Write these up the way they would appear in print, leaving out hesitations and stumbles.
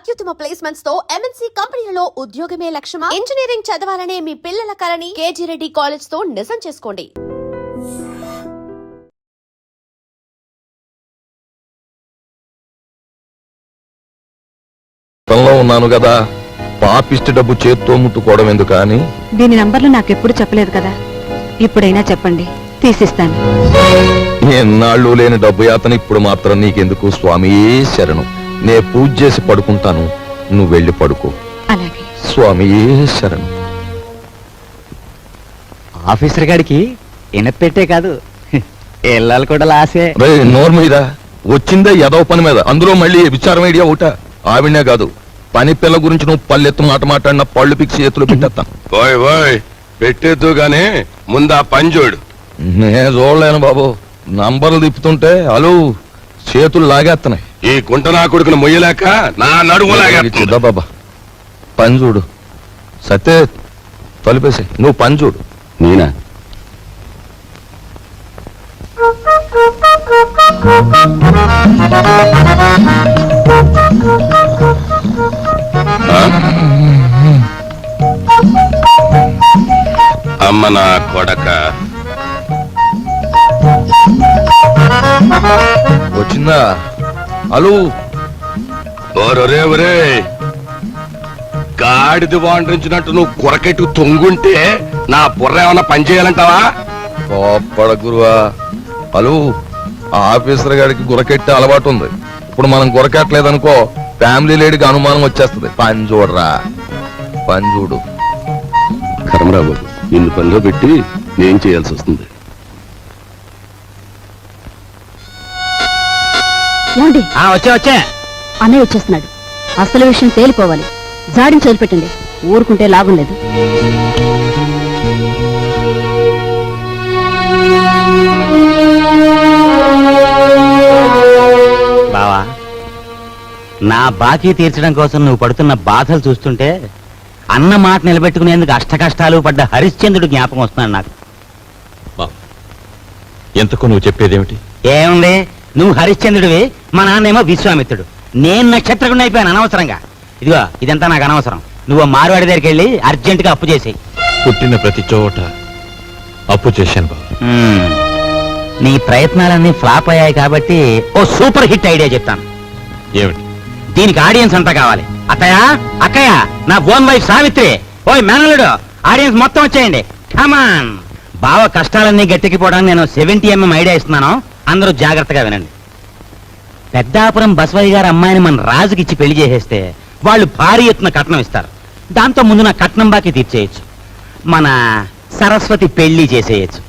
అత్యుత్తమ ప్లేస్మెంట్స్ తో ఎంఎన్సీ కంపెనీలలో ఉద్యోగమే లక్ష్యమా? ఇంజనీరింగ్ చదవాలనే మీ పిల్లల కలని కేజీ రెడ్డి కాలేజ్ తో నిజం చేసుకోండి. ఉన్నాను కదా, పాపిష్టి డబ్బు చేత్తో ముట్టుకోవడం ఎందుకు అని. దీని నంబర్లు నాకెప్పుడు చెప్పలేదు కదా, ఇప్పుడైనా చెప్పండి, తీసిస్తాను. ఎన్నాళ్ళు లేని డబ్బు యాతన ఇప్పుడు మాత్రం నీకెందుకు? స్వామి శరణం. నే పూజ చేసి పడుకుంటాను, నువ్వు వెళ్ళి పడుకో. అలాగే. స్వామి శరణం. ఆఫీసర్ గారికి ఎనపెట్టే కాదు, ఎల్లాలు కూడా లాసే. రే నోరు మీద వచ్చిందే ఎదవ పని మీద, అందులో మళ్ళీ విచారం ఐడియా ఒకట. ఆవిడనే కాదు, పని పిల్ల గురించి నువ్వు పల్లెత్తు మాట మాట్లాడిన పళ్ళు పిక్సి చేతులు పెట్టేస్తాను. ఓయ్ ఓయ్ పెట్టేద్దు గాని ముందా పని చూడు. నే చూడలేను బాబు, నంబర్లు తిప్పుతుంటే అలు చేతులు లాగేస్తున్నాయి. ఈ కుంట నా కొడుకును మొయ్యలేక నా నడుము లాగేస్తుందా బాబా. పని చూడు సత్తే, తలిపేసి నువ్వు పని చూడు. నేనా? అమ్మ నా కొడక వచ్చిందా అలు? ఒరే ఒరే గాడిది వాంటించినట్టు నువ్వు కొరకెట్టు తొంగుంటే నా బుర్ర ఏమన్నా పని చేయాలంటావా? కోప్పడ గురువా. అలు, ఆఫీసర్ గారికి గురకెట్టే అలవాటు ఉంది. ఇప్పుడు మనం గురకెట్టలేదనుకో, ఫ్యామిలీ లేడీకి అనుమానం వచ్చేస్తుంది. పని చూడరా, పని చూడు. కర్మరాబాబు, నిన్ను పనిలో పెట్టి నేను చేయాల్సి వస్తుంది. వచ్చా అన్నయ్య వచ్చేస్తున్నాడు. అసలు విషయం తేలిపోవాలి. జాడిని చదిపెట్టండి, ఊరుకుంటే లాభం లేదు. బావా, నా బాకీ తీర్చడం కోసం నువ్వు పడుతున్న బాధలు చూస్తుంటే అన్న మాట నిలబెట్టుకునేందుకు అష్ట కష్టాలు పడ్డ హరిశ్చంద్రుడు జ్ఞాపకం వస్తున్నాడు నాకు. ఎంతకు నువ్వు చెప్పేదేమిటి? ఏముంది, నువ్వు హరిశ్చంద్రుడివి, మా నాన్నేమో విశ్వామిత్రుడు. నేను నక్షత్రకుండా అయిపోయాను అనవసరంగా. ఇదిగో ఇదంతా నాకు అనవసరం. నువ్వు మార్వాడి దగ్గరికి వెళ్ళి అర్జెంటుగా అప్పు చేసేయి. పుట్టిన ప్రతి చోట అప్పు చేశాను బాబు. నీ ప్రయత్నాలన్నీ ఫ్లాప్ అయ్యాయి కాబట్టి ఓ సూపర్ హిట్ ఐడియా చెప్తాను. ఏమిటి? దీనికి ఆడియన్స్ అంతా కావాలి. అత్తయ్య, అక్కయ్య, నా ఓన్ వైఫ్ సావిత్రి, ఓయ్ మేనల్లుడు, ఆడియన్స్ మొత్తం వచ్చేయండి. కమాన్. బావ కష్టాలన్నీ గట్టెక్కిపోవడానికి నేను 70mm ఐడియా ఇస్తున్నాను, అందరూ జాగ్రత్తగా వినండి. పెద్దాపురం బసవయ్య గారి అమ్మాయిని మన రాజుకిచ్చి పెళ్లి చేసేస్తే వాళ్ళు భారీ ఎత్తున కట్నం ఇస్తారు. దాంతో ముందు నా కట్నం బాకీ తీర్చేయచ్చు. మన సరస్వతి పెళ్లి చేసేయచ్చు.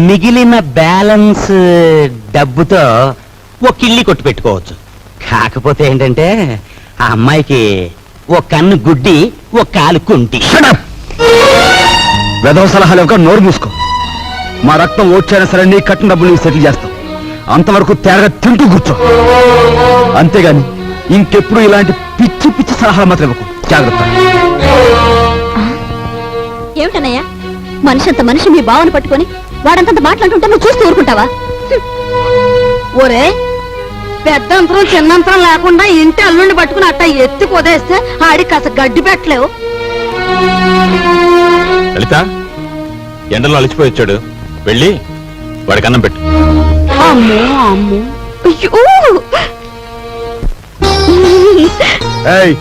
మిగిలిన బ్యాలెన్స్ డబ్బుతో ఓ కిళ్ళి కొట్టు పెట్టుకోవచ్చు. కాకపోతే ఏంటంటే ఆ అమ్మాయికి ఓ కన్ను గుడ్డి, ఓ కాలు కుంటి. వెధవ సలహాలు ఒక నోరు మూసుకో. మా రక్తం ఓడ్చైనా సరే నీ కట్టిన డబ్బులు సెటిల్ చేస్తాం. అంతవరకు తేరగా తింటూ కూర్చో. అంతేగాని ఇంకెప్పుడు ఇలాంటి పిచ్చి పిచ్చి సలహాలు మాత్రం ఇవ్వకు. జాగ్రత్త. ఏమిటన్నయ్యా, మనిషి అంత మనిషి మీ బావని పట్టుకొని వాడంతంత మాట్లాడుతుంటే నువ్వు చూస్తూ ఊరుకుంటావా? ఓరే, పెద్దంతరం చిన్నంతరం లేకుండా ఇంటి అల్లుండి పట్టుకుని అట్ట ఎత్తి పొదేస్తే ఆడి కాస్త గడ్డి పెట్టలేవు. లలిత, ఎండలో అలిచిపోయి వచ్చాడు, వెళ్ళి వాడికి అన్నం పెట్టు. అమ్మో అమ్మో, అయ్యో. ఏయ్,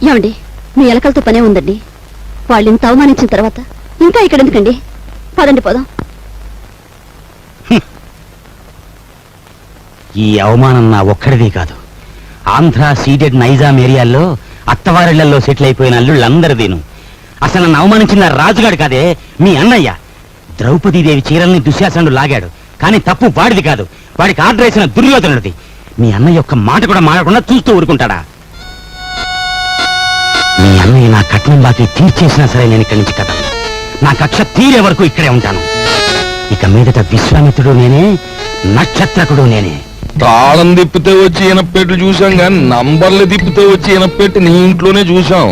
ఏమండి, మీ ఎలకలతో పనే ఉందండి. వాళ్ళు ఇంత అవమానించిన తర్వాత ఇంకా ఇక్కడ ఎందుకండి? పదండి పోదాం. ఈ అవమానం నా ఒక్కడిది కాదు, ఆంధ్ర సీడెడ్ నైజాం ఏరియాల్లో అత్తవారిళ్లలో సెటిల్ అయిపోయిన అల్లుళ్ళందరిదీను. అసలు నన్ను అవమానించిన రాజుగాడు కాదే, మీ అన్నయ్య. ద్రౌపదీదేవి చీరల్ని దుశ్శాసనుడు లాగాడు, కానీ తప్పు వాడిది కాదు, వాడికి ఆర్డర్ వేసిన దుర్యోధనుడిది. మీ అన్నయ్య ఒక్క మాట కూడా మారకుండా చూస్తూ ఊరుకుంటాడా? మీ అన్నయ్య నా కట్నం బాకీ తీర్చేసినా సరే నేను ఇక్కడి నుంచి కదలను. నా కక్ష తీరే వరకు ఇక్కడే ఉంటాను. ఇక మీదట విశ్వామిత్రుడు నేనే, నక్షత్రకుడు నేనే. తాళం తిప్పితే వచ్చి ఇనపెట్లు చూసాం కానీ నంబర్లు తిప్పితే వచ్చి ఇనపెట్టి నీ ఇంట్లోనే చూసాం.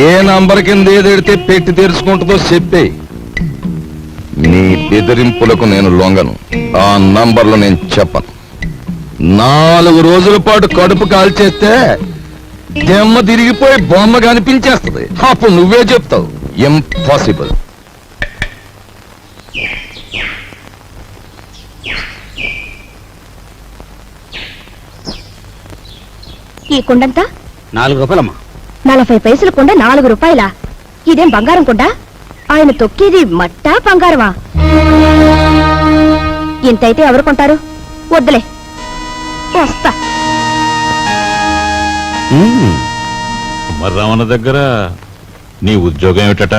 ఏ నంబర్ కింద ఏదెడితే పెట్టి తెరుచుకుంటుందో చెప్పే. నీ బెదిరింపులకు నేను లొంగను. ఆ నంబర్లు నేను చెప్పను. 4 రోజుల పాటు కడుపు కాల్చేస్తే దెమ్మ తిరిగిపోయి బొమ్మ కనిపించేస్తుంది. అప్పుడు నువ్వే చెప్తావు ఇంపాసిబుల్. ఈ కుండంతా 4 రూపాయలమ్మా. 40 పైసల కుండ 4 రూపాయలా? ఇదేం బంగారం కుండ? ఆయన తొక్కేది మట్టా బంగారమా? ఇంతైతే ఎవరు కొంటారు? వద్దులే, వస్తా. కుమారరామన్న దగ్గర నీ ఉద్యోగం ఏమిటట?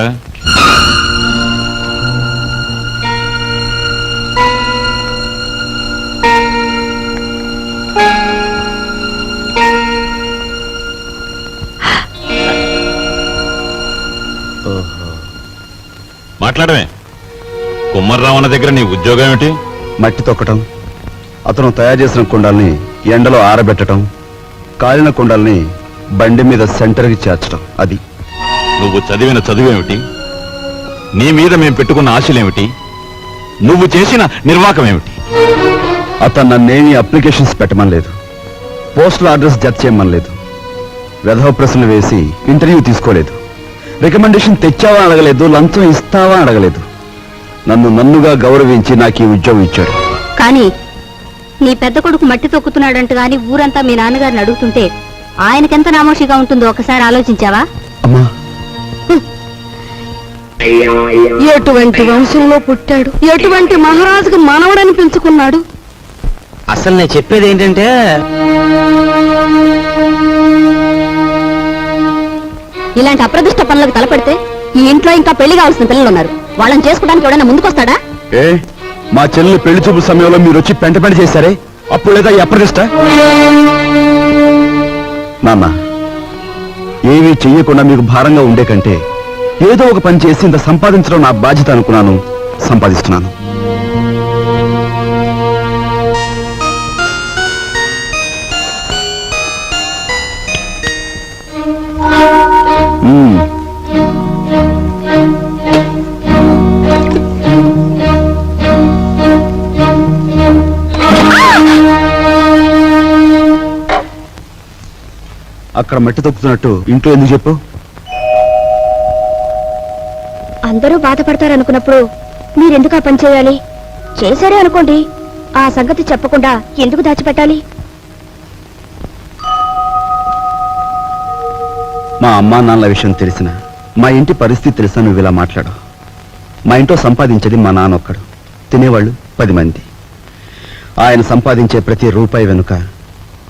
మాట్లాడమే. కుమారరామన్న దగ్గర నీ ఉద్యోగం ఏమిటి? మట్టి తొక్కటం, అతను తయారు చేసిన కుండల్ని ఎండలో ఆరబెట్టడం, కాలిన కుండల్ని బండి మీద సెంటర్కి చేర్చడం. అది. నువ్వు చదివిన చదువేమిటి? నీ మీద మేము పెట్టుకున్న ఆశలేమిటి? నువ్వు చేసిన నిర్వాకం ఏమిటి? అతను నన్నేమి అప్లికేషన్స్ పెట్టమనలేదు, పోస్టల్ అడ్రస్ జత చేయమనలేదు, వెధవ ప్రశ్నలు వేసి ఇంటర్వ్యూ తీసుకోలేదు, రికమెండేషన్ తెచ్చావా అడగలేదు, లంచం ఇస్తావా అడగలేదు. నన్నుగా గౌరవించి నాకు ఈ ఉద్యోగం ఇచ్చాడు. కానీ నీ పెద్ద కొడుకు మట్టి తొక్కుతున్నాడంట గాని ఊరంతా మీ నాన్నగారిని అడుగుతుంటే ఆయనకెంత నామోషిగా ఉంటుందో ఒకసారి ఆలోచించావా? అమ్మా, ఎటువంటి వంశంలో పుట్టాడు, ఎటువంటి మహారాజుకు మనవడని పెంచుకున్నాడు. అసలు నేను చెప్పేది ఏంటంటే, ఇలాంటి అప్రదిష్ట పనులకు తలపెడితే ఈ ఇంట్లో ఇంకా పెళ్లి కావాల్సిన పిల్లలు ఉన్నారు. వాళ్ళని చేసుకోవడానికి ఎవడైనా ముందుకొస్తాడా? ఏ మా చెల్లెలు పెళ్లి చూపు సమయంలో మీరు వచ్చి పెంట చేశారే, అప్పుడు లేదా ఈ అప్రదిష్ట? నాన్న, ఏమీ చెయ్యకుండా మీకు భారంగా ఉండే కంటే ఏదో ఒక పని చేసి ఇంత సంపాదించడం నా బాధ్యత అనుకున్నాను, సంపాదిస్తున్నాను. అక్కడ మట్టి తొక్కుతున్నట్టు ఇంట్లో ఎందుకు చెప్పు? అందరూ బాధపడతారనుకున్నప్పుడు మీరెందుకు ఆ పని చేయాలి? చేశారే అనుకోండి, ఆ సంగతి చెప్పకుండా ఎందుకు దాచిపెట్టాలి? మా అమ్మా నాన్నల విషయం తెలిసిన, మా ఇంటి పరిస్థితి తెలిసిన నువ్వు ఇలా మాట్లాడు. మా ఇంట్లో సంపాదించేది మా నాన్న ఒక్కడు, తినేవాళ్ళు 10 మంది. ఆయన సంపాదించే ప్రతి రూపాయి వెనుక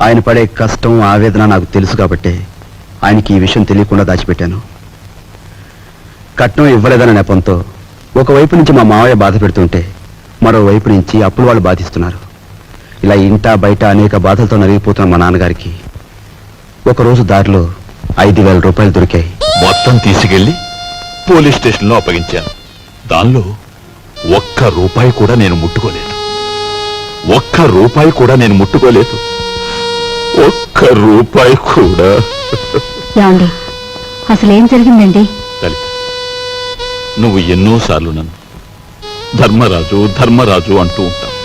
ఆయన పడే కష్టం, ఆవేదన నాకు తెలుసు కాబట్టే ఆయనకి ఈ విషయం తెలియకుండా దాచిపెట్టాను. కట్నం ఇవ్వలేదన్న నెపంతో ఒకవైపు నుంచి మా మావయ్య బాధ పెడుతుంటే మరోవైపు నుంచి అప్పులు వాళ్ళు బాధిస్తున్నారు. ఇలా ఇంటా బయట అనేక బాధలతో నలిగిపోతున్న మా నాన్నగారికి ఒకరోజు దారిలో 5,000 రూపాయలు దొరికాయి. మొత్తం తీసుకెళ్లి పోలీస్ స్టేషన్ లో అప్పగించాను. దానిలో 1 రూపాయి కూడా నేను ముట్టుకోలేదు. 1 రూపాయి కూడా నేను ముట్టుకోలేదు. 1 రూపాయి కూడా. ఏమండి, అసలేం జరిగిందండి? లలిత, నువ్వు ఎన్నోసార్లు నన్ను ధర్మరాజు ధర్మరాజు అంటూ ఉంటావు.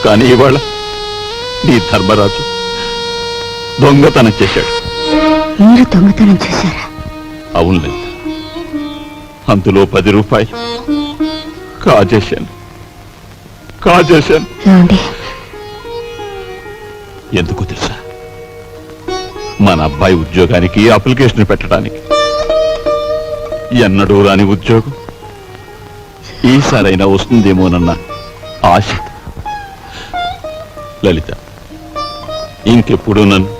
కానీ ఇవాళ నీ ధర్మరాజు దొంగతనం చేశాడు. మీరు దొంగతనం చేశారా? అవును లలిత, అందులో 10 రూపాయలు కాజేశాను. ఏమండి, ఎందుకు తెలుసా? మన అబ్బాయి ఉద్యోగానికి అప్లికేషన్ పెట్టడానికి. ఎన్నడూ రాని ఉద్యోగం ఈసారైనా వస్తుందేమోనన్న ఆశ. లలిత, ఇంకెప్పుడు నన్ను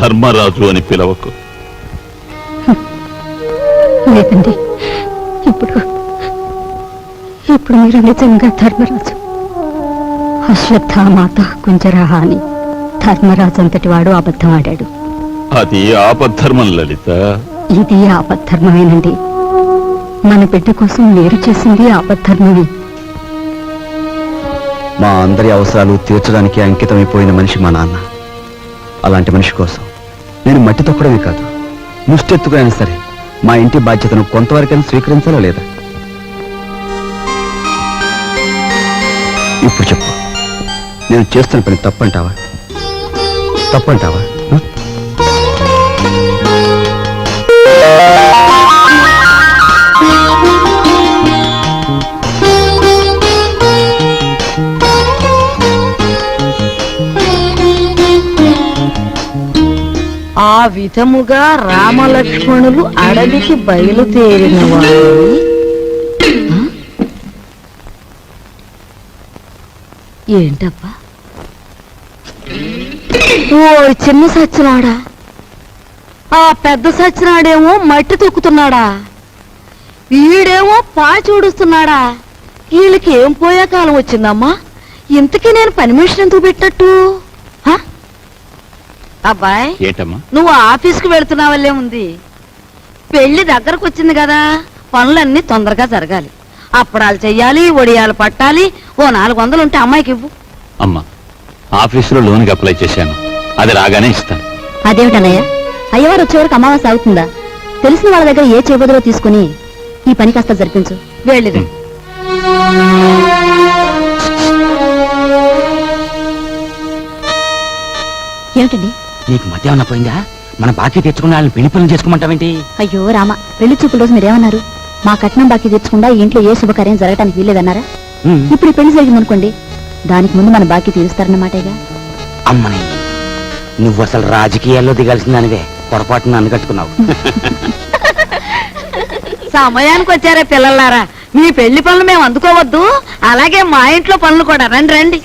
ధర్మరాజు అని పిలవకు. లేదండి, ఇప్పుడు మీరు నిజంగా ధర్మరాజు. అశ్వత్థామాత కుంజరహ అని ధర్మరాజు అంతటి వాడు అబద్ధం ఆడాడు. అది ఆపద్ధర్మం లలిత. ఇది ఆపద్ధర్మమేనండి. మన బిడ్డ కోసం మీరు చేసింది ఆపద్ధర్మమే. మా అందరి అవసరాలు తీర్చడానికి అంకితమైపోయిన మనిషి మా నాన్న. అలాంటి మనిషి కోసం నేను మట్టి తొక్కడమే కాదు, ముష్టెత్తుకునైనా సరే మా ఇంటి బాధ్యతను కొంతవరకైనా స్వీకరించాలా లేదా? ఇప్పుడు చెప్పు, నేను చేస్తున్న పని తప్పంటావా? తప్పంటావా? ఆ విధముగా రామలక్ష్మణులు అడవికి బయలుదేరిన వారు ఏంటబ్బా? ఓ చిన్న సచ్చినాడా, ఆ పెద్ద సచ్చినాడేమో మట్టి తొక్కుతున్నాడా, వీడేమో పాచి ఊడుస్తున్నాడా. వీళ్ళకి ఏం పోయే కాలం వచ్చిందమ్మా? ఇంతకీ నేను పని మనిషిని ఎందుకు పెట్టట్టు? అబ్బాయ్, ఏంటమ్మా? నువ్వు ఆఫీస్కి వెళుతున్నావల్లే ఉంది. పెళ్లి దగ్గరకు వచ్చింది కదా, పనులన్నీ తొందరగా జరగాలి. అప్పడాలు చెయ్యాలి, వడియాలు పట్టాలి. ఓ 400 ఉంటే అమ్మాయికి ఇవ్వు. అమ్మా, ఆఫీసులో లోన్కి అప్లై చేశాను, అది రాగానే ఇస్తాను. అదేమిటన్నయ్య, అయ్యవారు వచ్చే వరకు అమావాస్య అవుతుందా? తెలిసిన వాళ్ళ దగ్గర ఏ చేబదులో తీసుకుని ఈ పని కాస్త జరిపించు. వెళ్ళిది ఏమిటండి? నీకు మధ్య ఏమన్నా పోయిందా? మన బాకీ తెచ్చుకున్న వాళ్ళని పెళ్లి పనులు చేసుకోమంటావేంటి? అయ్యో రామ, పెళ్లి చూపుల రోజు మీరేమన్నారు? మా కట్నం బాకీ తెచ్చకుండా ఈ ఇంట్లో ఏ శుభకార్యం జరగటానికి వీల్లేదన్నారా? ఇప్పుడు ఈ పెళ్లి జరిగిందనుకోండి, దానికి ముందు మన బాకీ తీరుస్తారన్నమాటేగా. అమ్మని, నువ్వు అసలు రాజకీయాల్లో దిగాల్సిన దానివే, పొరపాటున నన్ను కట్టుకున్నావు. సమయానికి వచ్చారే పిల్లలారా, మీ పెళ్లి పనులు మేము అందుకోవద్దు, అలాగే మా ఇంట్లో పనులు కూడా. రండి రండి.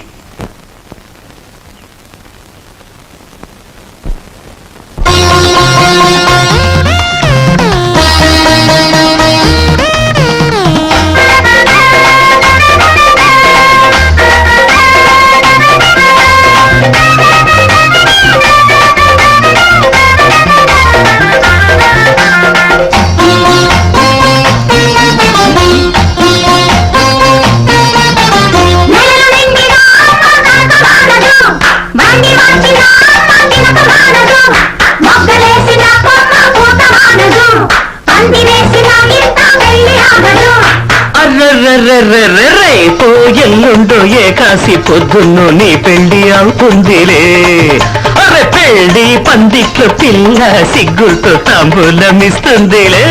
రేపు ఎల్లుండో ఏకాసి పొద్దున్ను నీ పెళ్లి అవుతుందిలే. అరే పెళ్లి పందిట్లో పిల్ల సిగ్గులతో తాంబూలమిస్తుందిలే.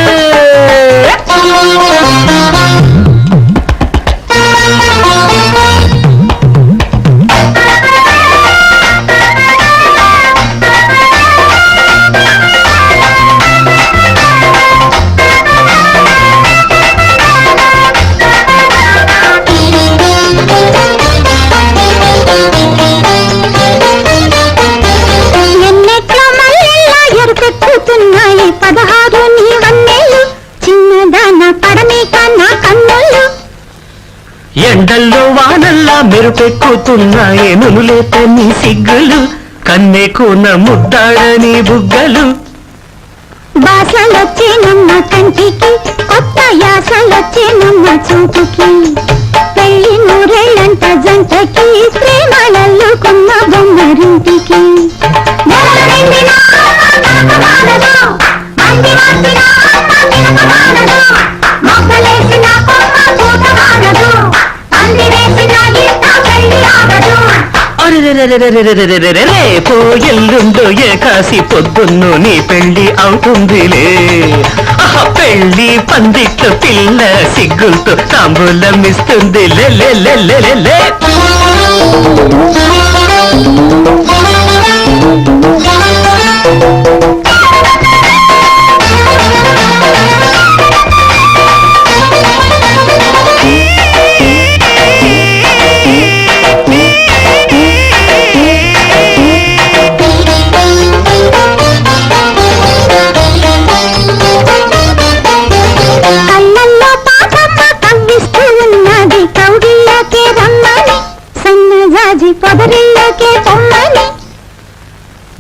ఎండల్లో వానల్లా మెరుపెక్కుతున్నాయి నునులేత నీ సిగ్గులు, కన్నె కూన ముద్దాడని బుగ్గలు. బాసలొచ్చేనమ్మ కంటికి, కొత్త యాసలొచ్చేనమ్మ చూపుకి, పెళ్లి నూరేళ్ళంట జంటకి, ప్రేమలల్లుకున్న బొమ్మరింటికి. రేపు ఎల్లుండో ఏకాసి పొద్దున్ను నీ పెళ్లి అవుతుందిలే. పెళ్లి పందిట్లో పిల్ల సిగ్గులతో తాంబూలమిస్తుంది. లే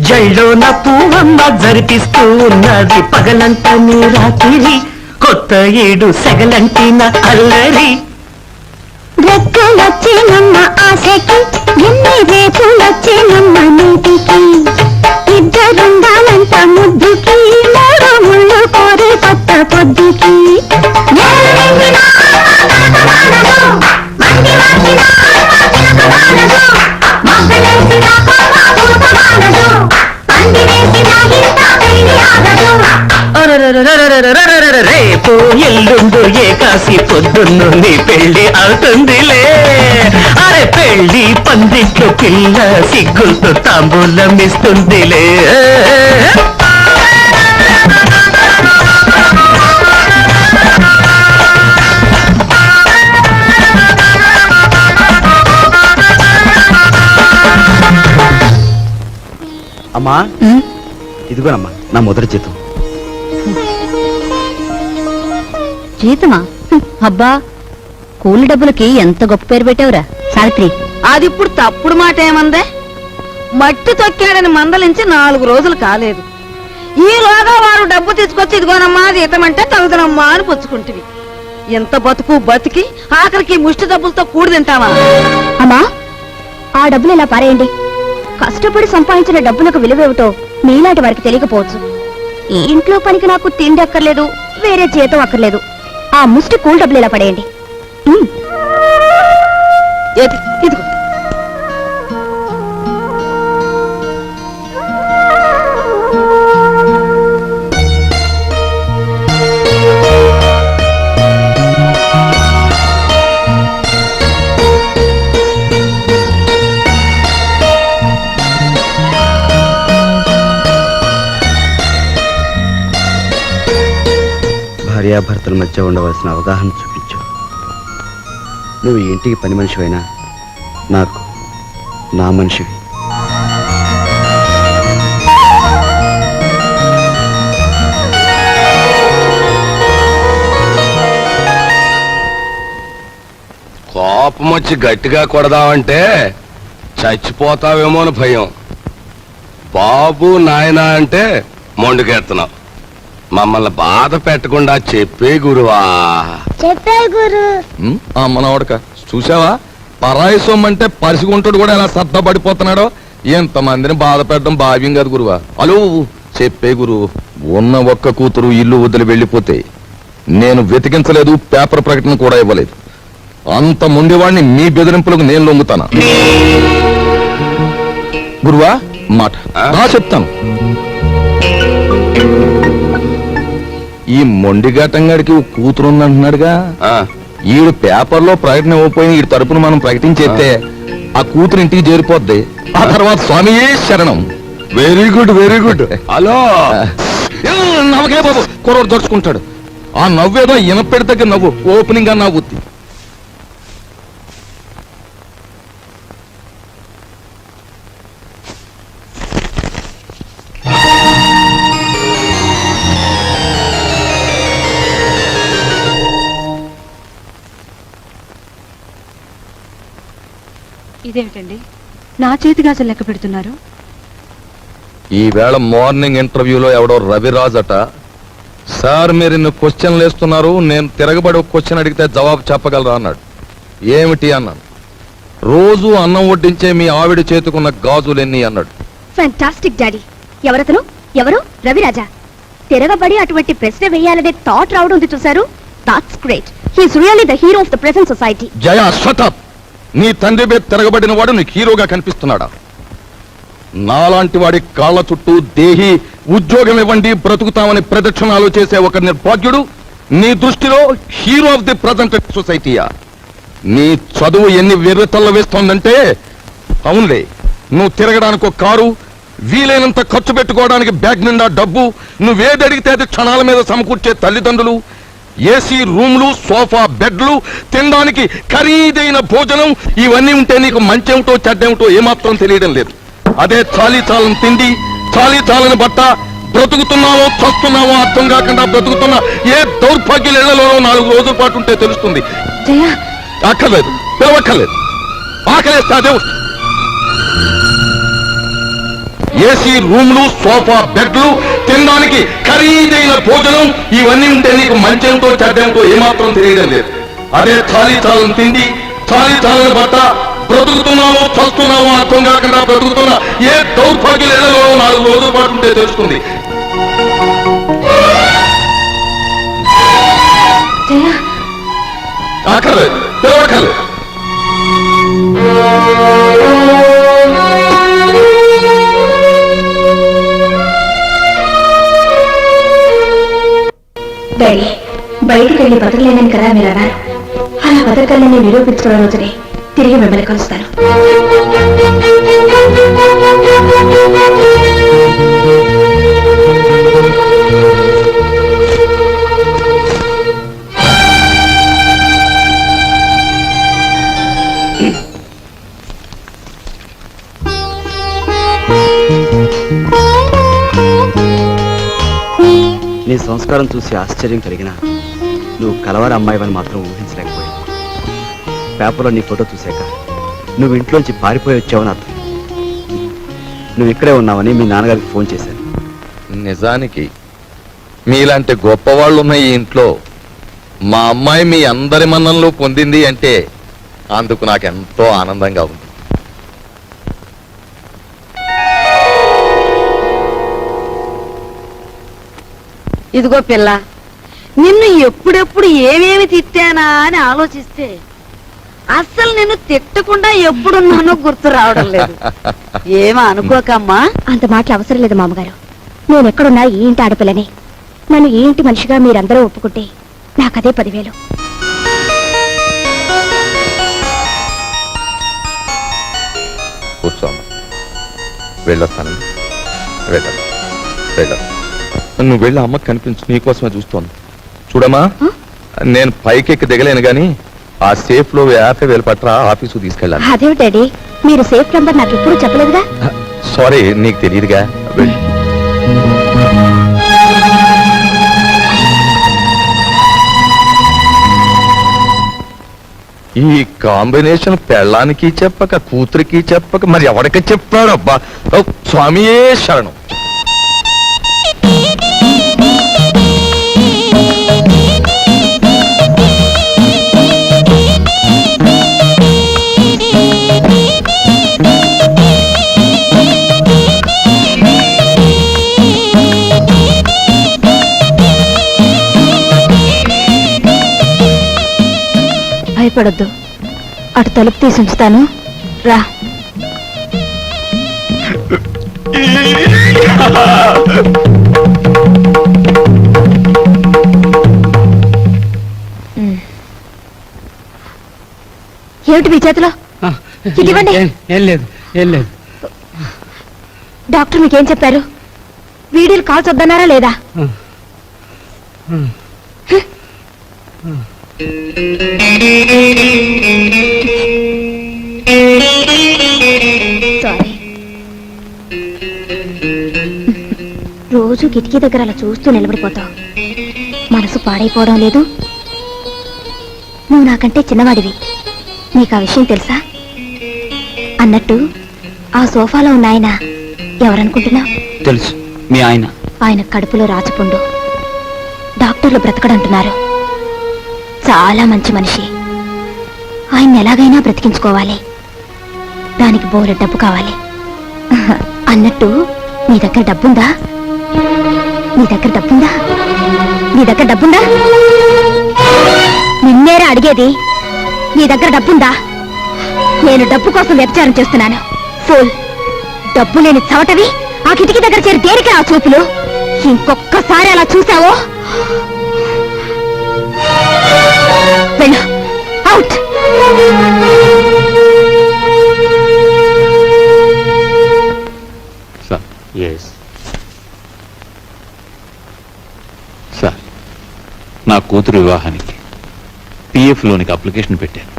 జల్లోన పువ్వమ్మ జరిపిస్తూ ఉన్నది పగలంతా నీ రాత్రి, కొత్త ఏడు సెగలంటిన అల్లరి. రెక్కలొచ్చేనమ్మ ఆశకి ఎన్ని రేపులొచ్చేనమ్మ నీటికి ఇద్దరుండాలంట ముద్దుకి మూడు ముళ్ళు కోరే కొత్త పొద్దుకి రేపు ఎల్లుండు ఏకాసి పొద్దున్ను నీ పెళ్లి అవుతుందిలే. అరే పెళ్లి పందిట్లో పిల్ల సిగ్గులతో తాంబూలం ఇస్తుందిలే. అమ్మా ఇదిగోనమ్మా నా మొదటి జీతం. జీతమా? అబ్బా కూలి డబ్బులకి ఎంత గొప్ప పేరు పెట్టావురా సావిత్రి. అది ఇప్పుడు తప్పుడు మాట ఏమందే? మట్టి తొక్కాడని మందలించి 4 రోజులు కాలేదు. ఈలోగా వారు డబ్బు తీసుకొచ్చి ఇదిగోనమ్మా జీతమంటే తగుదనమ్మా అని పుచ్చుకుంటివి. ఎంత బతుకు బతికి ఆఖరికి ముష్టి డబ్బులతో కూడి తింటావా? అమ్మా ఆ డబ్బులు ఇలా పారేయండి. కష్టపడి సంపాదించిన డబ్బులకు విలువేమిటో మీలాంటి వారికి తెలియకపోవచ్చు. ఈ ఇంట్లో పనికి నాకు తిండి అక్కర్లేదు, వేరే జీతం అక్కర్లేదు. ఆ ముష్టి కూల్ డబ్బులు ఇలా పడేయండి. ఇదిగో భార్యాభర్తల మధ్య ఉండవలసిన అవగాహన చూపించు. నువ్వు ఈ ఇంటికి పని మనిషివైనా నాకు నా మనిషివి. కోపం వచ్చి గట్టిగా కొడదామంటే చచ్చిపోతావేమో అని భయం. బాబు నాయనా అంటే మొండుకెడుతున్నావు. మమ్మల్ని బాధ పెట్టకుండా చెప్పే గురువా. చెప్పే గురు. మనవడక చూసావా, పరాయి సొమ్ము అంటే పరిసిగుంటుడు కూడా ఎలా సర్దపడిపోతున్నాడో. ఎంతమందిని బాధ పెట్టడం భావ్యం కాదు గురువా. అలో చెప్పే గురు, ఉన్న ఒక్క కూతురు ఇల్లు వదిలి వెళ్ళిపోతే నేను వెతికించలేదు, పేపర్ ప్రకటన కూడా ఇవ్వలేదు. అంత ముందేవాడిని మీ బెదిరింపులకు నేను లొంగుతానా? గురువా మాట నా చెప్తాను. ఈ మొండిఘాటంగాడికి కూతురుందంటున్నాడుగా, ఈడు పేపర్లో ప్రకటన ఇవ్వకపోయిన ఈ తరపున మనం ప్రకటించేస్తే ఆ కూతురు ఇంటికి చేరిపోద్ది. ఆ తర్వాత స్వామియే శరణం. Very good very good. Hello నవ్వకే బాబు, కుర్రోడు దొరుచుకుంటాడు. ఆ నవ్వేదో ఇనపెడి దగ్గర నవ్వు, ఓపెనింగ్ గా నవ్వుద్ది. ఇదేమిటండి నా చేతి గాజులు లెక్క పెడుతున్నారు? ఈవేళ మార్నింగ్ ఇంటర్వ్యూలో ఎవడో రవిరాజ్ అట, సార్ మీరు ఇన్ని క్వశ్చన్లు వేస్తున్నారు, నేను తిరగబడి ఒక క్వశ్చన్ అడిగితే జవాబు చెప్పగలరా అన్నాడు. ఏమిటి అన్నాను. రోజు అన్నం వడ్డించే మీ ఆవిడ చేతుకున్న గాజులు ఎన్ని అన్నాడు. Fantastic daddy. ఎవరతను? ఎవరు? రవిరాజా. తిరగబడి అటువంటి ప్రశ్న వేయాలనే థాట్ రావడం ఉంది చూసారు. That's great. He's really the hero of the present society. Jaya shut up. నీ తండ్రి మీద తిరగబడిన వాడు నీకు హీరోగా కనిపిస్తున్నాడా? నాలాంటి వాడి కాళ్ళ చుట్టూ దేహి ఉద్యోగం ఇవ్వండి బ్రతుకుతామని ప్రదక్షిణాలు చేసే ఒక నిర్భాగ్యుడు నీ దృష్టిలో హీరో ఆఫ్ ది ప్రజెంట్ సొసైటీయా? నీ చదువు ఎన్ని వెర్రితల్ల వేస్తోందంటే, అవునులే నువ్వు తిరగడానికి ఒక కారు, వీలైనంత ఖర్చు పెట్టుకోవడానికి బ్యాగ్ నిండా డబ్బు, నువ్వేది అడిగితే అది క్షణాల మీద సమకూర్చే తల్లిదండ్రులు, ఏసీ రూమ్లు, సోఫా బెడ్లు, తినడానికి ఖరీదైన భోజనం, ఇవన్నీ ఉంటే నీకు మంచేమిటో చెడ్డేమిటో ఏమాత్రం తెలియడం లేదు. అదే చాలీ చాలని తిండి, చాలీ చాలని బట్ట, బ్రతుకుతున్నావో చస్తున్నావో అర్థం కాకుండా బ్రతుకుతున్న ఏ దౌర్భాగ్యులలో 4 రోజుల పాటు ఉంటే తెలుస్తుంది. అక్కర్లేదు, పిలవక్కర్లేదు. ఆకలేస్తే అదే వస్తుంది. ఏసీ రూమ్లు, సోఫా బెడ్లు, తినడానికి ఖరీదైన భోజనం, ఇవన్నీ ఉంటే నీకు మంచేమిటో చెడ్డేమిటో ఏమాత్రం తెలియడం లేదు. అదే చాలీ చాలని తిండి, చాలి చాలని బట్ట, బ్రతుకుతున్నామో చస్తున్నామో అర్థం కాకుండా బ్రతుకుతున్న ఏ దౌర్భాగ్య నెలలో 4 రోజుల పాటు ఉంటే తెలుస్తుంది. అక్కర్లేదు, పిలవక్కర్లేదు. డాడీ బయటికి వెళ్ళి బతకలేనని కదా మీరు అన్నారు. అలా బతకాలని నేను నిరూపించుకున్న రోజునే తిరిగి మిమ్మల్ని కలుస్తాను. నీ సంస్కారం చూసి ఆశ్చర్యం కలిగినా నువ్వు కలవారి అమ్మాయివని మాత్రం ఊహించలేకపోయావు. పేపర్లో నీ ఫోటో చూశాక నువ్వు ఇంట్లోంచి పారిపోయి వచ్చావని అర్థం. నువ్వు ఇక్కడే ఉన్నావని మీ నాన్నగారికి ఫోన్ చేశాను. నిజానికి మీలాంటి గొప్పవాళ్ళు ఉన్న ఈ ఇంట్లో మా అమ్మాయి మీ అందరి మన్ననలు పొందింది అంటే అందుకు నాకు ఎంతో ఆనందంగా ఉంది. ఇదిగో పిల్ల, నిన్ను ఎప్పుడెప్పుడు ఏమేమి తిట్టానా అని ఆలోచిస్తే అస్సలు నిన్ను తిట్టకుండా ఎప్పుడున్నానో గుర్తు రావడం లేదు. ఏమో అనుకోకమ్మా. అంత మాటలు అవసరం లేదు మామగారు. నేను ఎక్కడున్నా ఈ ఇంటి ఆడపిల్లని. నన్ను ఈ ఇంటి మనిషిగా మీరందరూ ఒప్పుకుంటే నాకదే 10,000. కూర్చోమ్మా, వెళ్ళొస్తానండి. వెళ్ళాలి వెళ్ళాలి. నువ్వు వెళ్ళి అమ్మకి కనిపించు, నీకోసమే చూస్తోంది. చూడమ్మా, నేను పైకెక్కి దిగలేను గాని ఆ సేఫ్ లో 50,000 పట్రా ఆఫీసు తీసుకెళ్ళాలి. అదే డాడీ, మీరు సేఫ్ నంబర్ నాకు ఎప్పుడు చెప్పలేదుగా. సారీ, నీకు తెలియదుగా. వెళ్ళి ఈ కాంబినేషన్ పెళ్ళానికి చెప్పక కూతురికి చెప్పక మరి ఎవరికి చెప్పాడు? అబ్బా, స్వామియే శరణం. భయపడొద్దు, అటు తలుపు తీసి ఉంచుతాను, రా. ఏమిటి మీ చేతిలో? ఇవ్వండి. ఏం లేదు, ఏం లేదు. డాక్టర్ మీకేం చెప్పారు? వీడియోలు కాల్చొద్దన్నారా లేదా? సారీ. రోజు కిటికీ దగ్గర అలా చూస్తూ నిలబడిపోతావు. మనసు పాడైపోవడం లేదు. నువ్వు నాకంటే చిన్నవాడివి, నీకు ఆ విషయం తెలుసా? అన్నట్టు ఆ సోఫాలో ఉన్న ఆయన ఎవరనుకుంటున్నావు? తెలుసు, మీ ఆయన. ఆయన కడుపులో రాచపుండు. డాక్టర్లు బ్రతకడంటున్నారు. చాలా మంచి మనిషి. ఆయన్ని ఎలాగైనా బ్రతికించుకోవాలి. దానికి బోలె డబ్బు కావాలి. అన్నట్టు నీ దగ్గర డబ్బుందా? నీ దగ్గర డబ్బుందా? నీ దగ్గర డబ్బుందా? నిన్నేరా అడిగేది. నీ దగ్గర డబ్బుందా? నేను డబ్బు కోసం వ్యభిచారం చేస్తున్నాను. ఫూల్. డబ్బు లేని చవటవి ఆ కిటికీ దగ్గర చేరి దేనికి ఆ చూపులు? ఇంకొక్కసారి అలా చూసావో వెళ్ళు, అవుట్. సార్, నా కూతురు వివాహానికి పిఎఫ్ లోనికి అప్లికేషన్ పెట్టాను.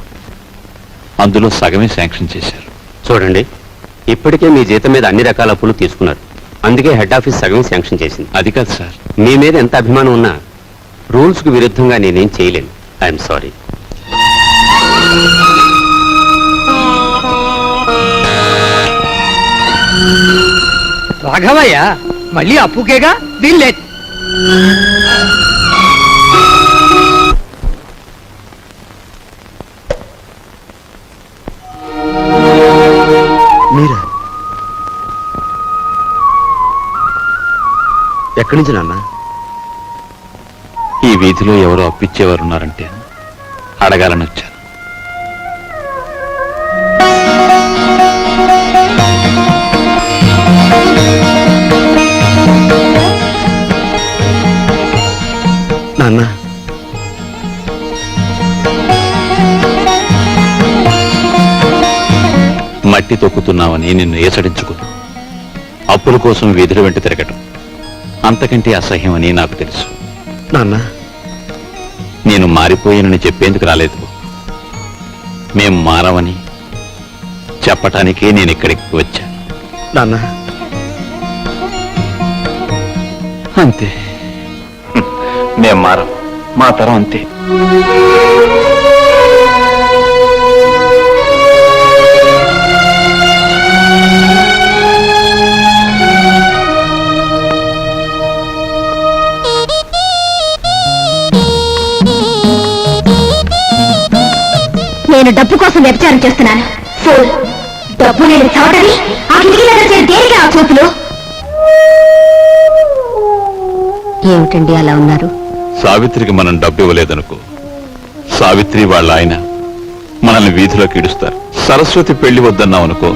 అందులో సగమే శాంక్షన్ చేశారు. చూడండి, ఇప్పటికే మీ జీతం మీద అన్ని రకాల అప్పులు తీసుకున్నారు. అందుకే హెడ్ ఆఫీస్ సగం శాంక్షన్ చేసింది. అది కాదు సార్. మీ మీద ఎంత అభిమానం ఉన్నా రూల్స్ కు విరుద్ధంగా నేనేం చేయలేను. I'm sorry. రాఘవయ్య మళ్ళీ అప్పుకేగా వీళ్ళే. ఎక్కడి నుంచి నాన్న? ఈ వీధిలో ఎవరో అప్పిచ్చేవారున్నారంటే అడగాలని వచ్చాను. నాన్న, మట్టి తొక్కుతున్నావని నిన్ను ఏసడించుకుని అప్పుల కోసం వీధుల వెంట తిరగటం అంతకంటే అసహ్యమని నాకు తెలుసు. నాన్న, నేను మారిపోయానని చెప్పేందుకు రాలేదు. మేం మారవని చెప్పటానికే నేను ఇక్కడికి వచ్చాను. నాన్న, అంతే, మేం మారం, మా తరం అంతే. నేను డబ్బు కోసం వ్యభిచారం చేస్తున్నాను. ఫూల్. డబ్బు నేను చవటని ఆ కిటికీ దగ్గర చేరి దేనికి ఆ చూపులు? ఏమిటండి అలా ఉన్నారు? సావిత్రికి మనం డబ్బు ఇవ్వలేదనుకో, సావిత్రి వాళ్ళ ఆయన మనల్ని వీధిలోకి ఇడుస్తారు. సరస్వతి పెళ్లి వద్దన్నాం అనుకో,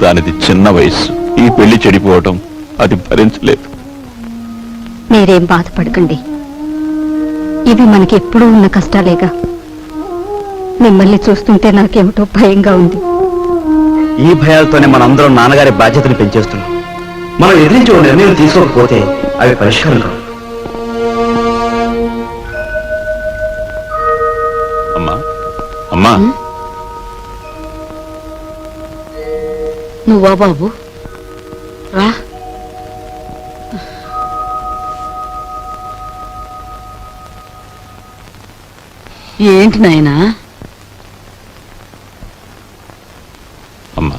దానిది చిన్న వయస్సు, ఈ పెళ్లి చెడిపోవటం అది భరించలేదు. మీరేం బాధపడకండి, ఇవి మనకి ఎప్పుడూ ఉన్న కష్టాలేగా. మిమ్మల్ని చూస్తుంటే నాకేమిటో భయంగా ఉంది. ఈ భయాలతోనే మనందరం నాన్నగారి బాధ్యతను పెంచేస్తున్నాం. మనం ఎదిరించి ఓ నిర్ణయం తీసుకోకపోతే అవి పరిష్కారం కావు. అమ్మా, అమ్మా, నువ్వా బాబు? రా. ఏంటి నాయనా? అమ్మా,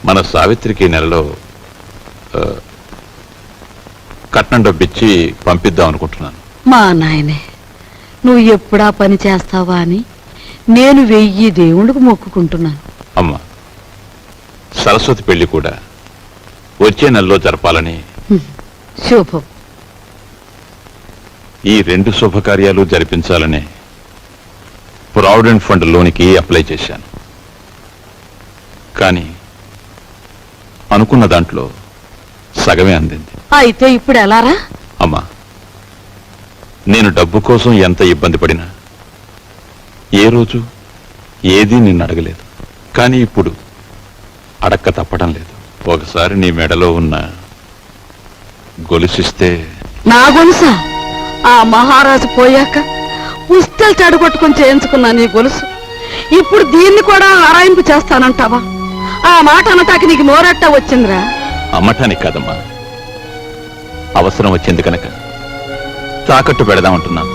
మన సావిత్రికి నెలలో కట్నం డబ్బిచ్చి పంపిద్దాం అనుకుంటున్నాను. మా నాయనే, నువ్వు ఎప్పుడా పని చేస్తావా అని నేను 1000 దేవుడికి మొక్కుకుంటున్నాను. అమ్మా, సరస్వతి పెళ్లి కూడా వచ్చే నెలలో జరపాలని. శుభం. ఈ 2 శుభకార్యాలు జరిపించాలని ప్రావిడెంట్ ఫండ్ లోనికి అప్లై చేశాను. కానీ అనుకున్న దాంట్లో సగమే అందింది. అయితే ఇప్పుడు ఎలారా? అమ్మా, నేను డబ్బు కోసం ఎంత ఇబ్బంది పడినా ఏ రోజు ఏదీ నిన్ను అడగలేదు. కానీ ఇప్పుడు అడక్క తప్పడం లేదు. ఒకసారి నీ మెడలో ఉన్న గొలుసిస్తే. నా గొలుసా? ఆ మహారాజు పోయాక పుస్తలు చెడగొట్టుకుని చేయించుకున్నా నీ గొలుసు. ఇప్పుడు దీన్ని కూడా ఆరాయింపు చేస్తానంటావా? ఆ మాట అనటానికి నీకు నోరట్ట వచ్చిందిరా? అమ్మటానికి కాదమ్మా, అవసరం వచ్చింది కనుక తాకట్టు పెడదామంటున్నాను.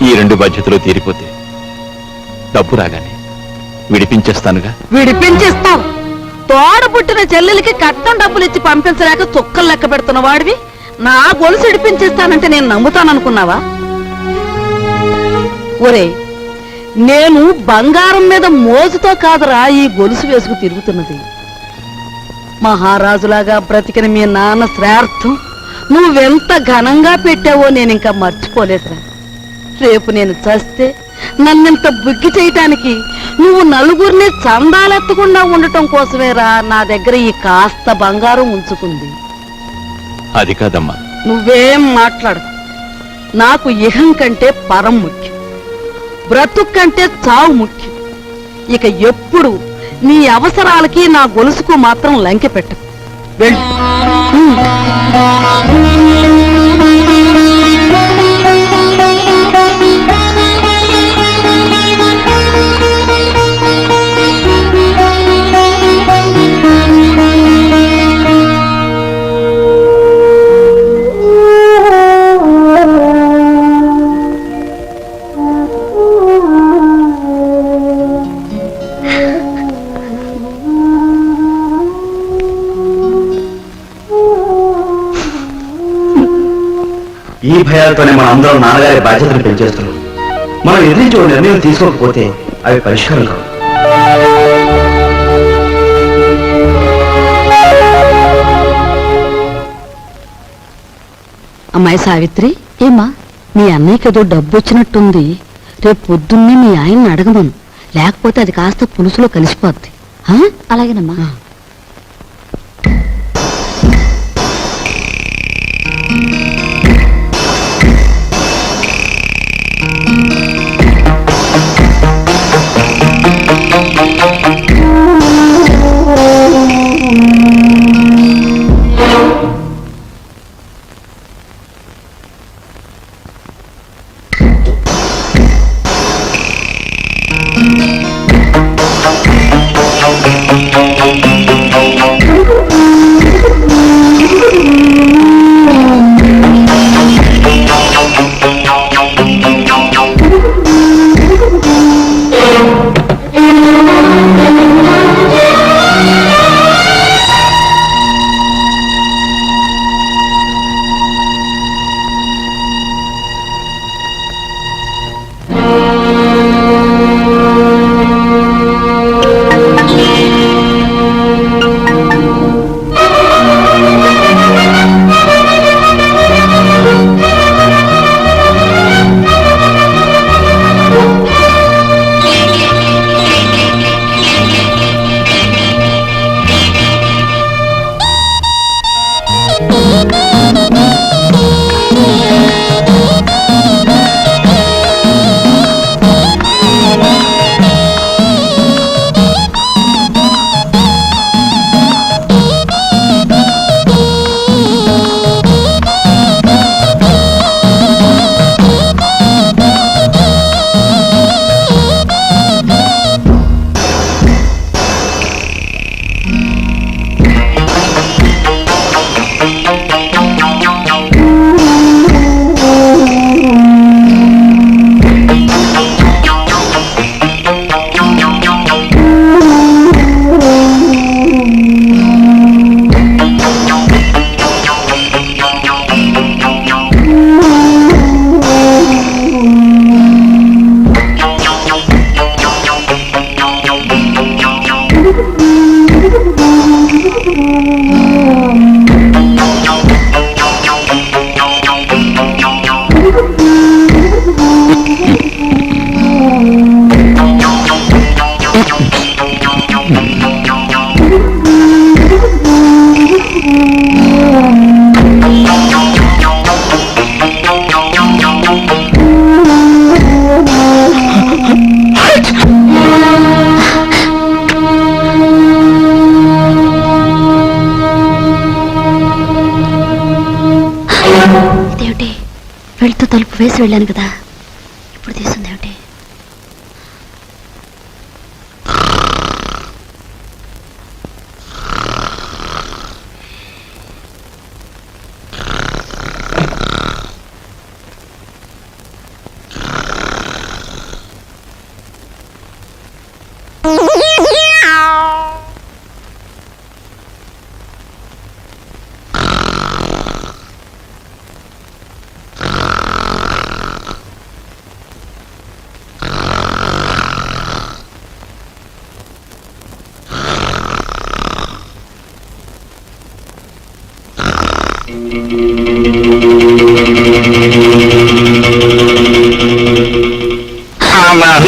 ఈ 2 బాధ్యతలు తీరిపోతే డబ్బు రాగానే విడిపించేస్తానుగా. విడిపించేస్తావు? తోడ పుట్టిన చెల్లెలకి కట్నం డబ్బులు ఇచ్చి పంపించలేక చుక్కలు లెక్క పెడుతున్న వాడివి నా గొలుసు విడిపించేస్తానంటే నేను నమ్ముతాననుకున్నావా? ఒరే, నేను బంగారం మీద మోజుతో కాదురా ఈ గొలుసు వేసుకు తిరుగుతున్నది. మహారాజులాగా బ్రతికిన మీ నాన్న శ్రార్థం నువ్వెంత ఘనంగా పెట్టావో నేను ఇంకా మర్చిపోలేదురా. రేపు నేను చస్తే నన్నింత బుగ్గి చేయటానికి నువ్వు నలుగురిని చందాలెత్తకుండా ఉండటం కోసమేరా నా దగ్గర ఈ కాస్త బంగారం ఉంచుకుంది. అది కాదమ్మా. నువ్వేం మాట్లాడు. నాకు ఇహం కంటే పరం ముఖ్యం, బ్రతుకు కంటే చావు ముఖ్యం. ఇక ఎప్పుడు నీ అవసరాలకి నా గొలుసుకు మాత్రం లంకె పెట్టకు. వెళ్ళు. ఈ భయాలతోనే మనం అందరం నాన్నగారి బాధ్యతను పెంచేస్తున్నాం. మనం ఎదిరించి ఓ నిర్ణయం తీసుకోకపోతే అవి పరిష్కారం కావు. అమ్మాయి సావిత్రి, ఏమ్మా? మీ అన్నయ్యకి ఏదో డబ్బు వచ్చినట్టుంది. రేపు పొద్దున్నే మీ ఆయన్ని అడగమను, లేకపోతే అది కాస్త పులుసులో కలిసిపోద్ది. ఆ? అలాగేనమ్మా. ఇదేమిటి? వెళ్తూ తలుపు వేసి వెళ్ళాను కదా, ఇప్పుడు తీస్తుంది ఏమిటి?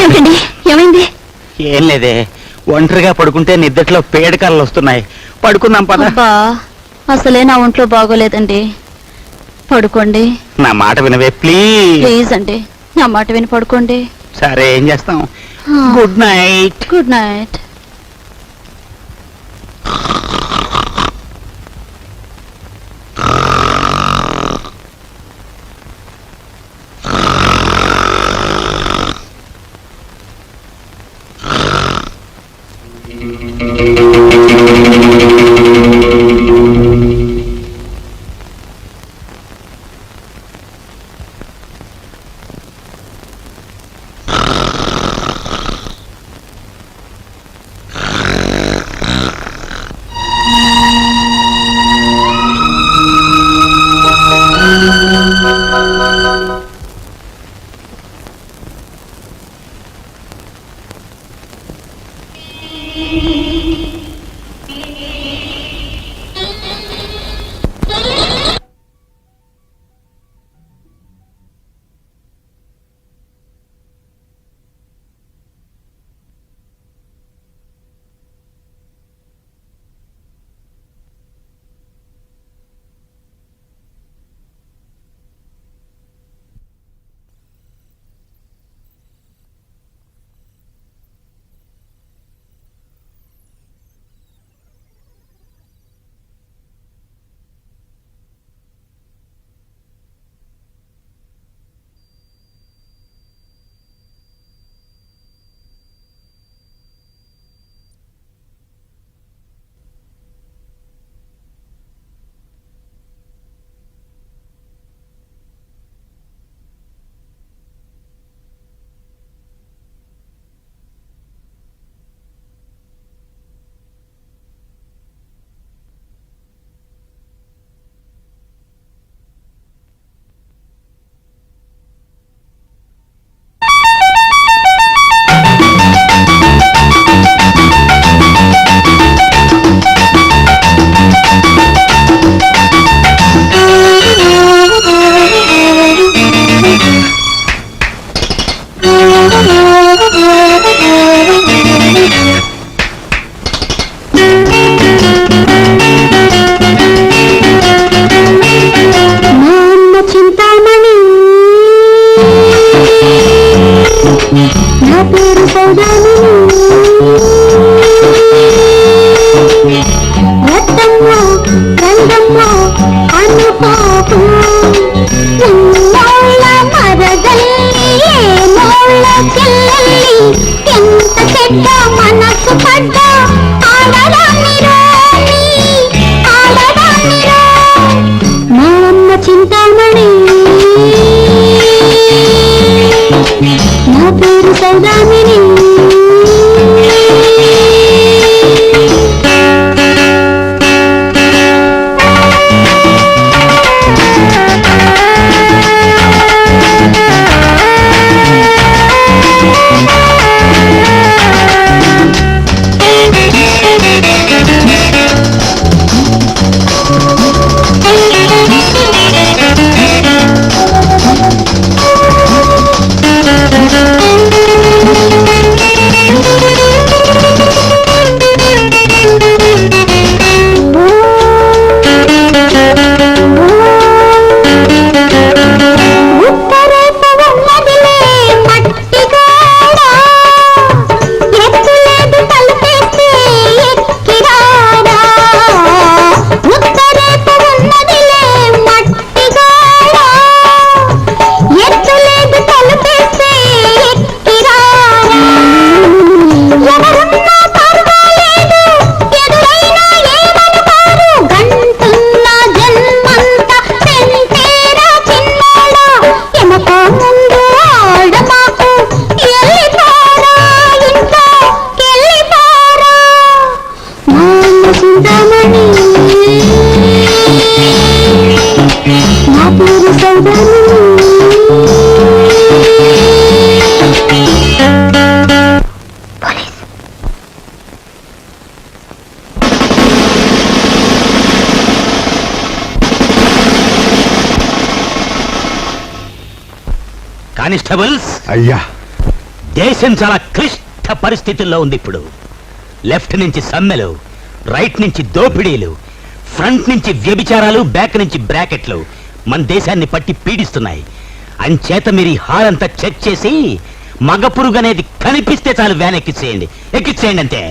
ఏమిటండి? ఏమైంది? ఏం లేదే, ఒంటరిగా పడుకుంటే నిద్దట్లో పేడకాళ్ళు వస్తున్నాయి. పడుకుందాం పద. అబ్బా, అసలే నా ఒంట్లో బాగోలేదండి. పడుకోండి. నా మాట వినవే ప్లీజ్. ప్లీజ్ అండి, నా మాట విని పడుకోండి. సరే, ఏం చేస్తాం. Good night. Good night. Saudamini constables, అయ్యా, దేశం చాలా క్లిష్ట పరిస్థితుల్లో ఉంది ఇప్పుడు. లెఫ్ట్ నుంచి సమ్మెలు, రైట్ నుంచి దోపిడీలు, ఫ్రంట్ నుంచి వ్యభిచారాలు, బ్యాక్ నుంచి బ్రాకెట్లు మన దేశాన్ని పట్టి పీడిస్తున్నాయి. అంచేత మీరు ఈ హాల్ అంతా చెక్ చేసి మగ పురుగు అనేది కనిపిస్తే చాలు వ్యాన్ ఎక్కించేయండి. ఎక్కించేయండి అంతే.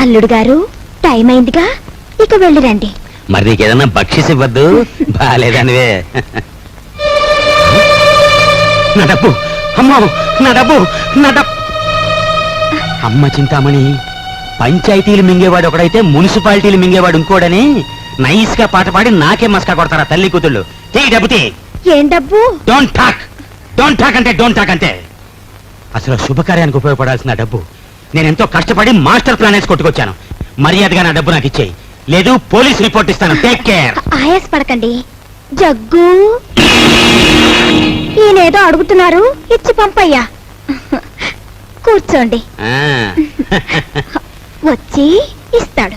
అల్లుడు గారు, టైం అయిందిగా, ఇక వెళ్ళిరండి. మరి నీకేదన్నా బక్షిస్ ఇవ్వద్దు? బాలేదనివే. నా డబ్బు, అమ్మా నా డబ్బు, నా డబ్బు. అమ్మ చింతామణి, పంచాయతీలు మింగేవాడు ఒకడైతే మున్సిపాలిటీలు మింగేవాడు ఇంకోడని నైస్ గా పాట పాడి నాకే మస్కా కొడతారా తల్లి కూతుళ్ళు. తీ డబ్బు తీ. ఏం డబ్బు? డోంట్ టాక్, డోంట్ టాక్ అంటే డోంట్ టాక్ అంతే. అసలు శుభకార్యానికి ఉపయోగపడాల్సిన డబ్బు నేనెంతో కష్టపడి మాస్టర్ ప్లాన్ వేసి కొట్టుకొచ్చాను. మర్యాదగా నా డబ్బు నాకు ఇచ్చేయి, లేదు పోలీస్ రిపోర్ట్ ఇస్తాను. Take care. ఆయాస పడకండి. జగ్గు, ఈయనేదో అడుగుతున్నారు, ఇచ్చి పంపయ్యా. కూర్చోండి. వచ్చి ఇస్తాడు.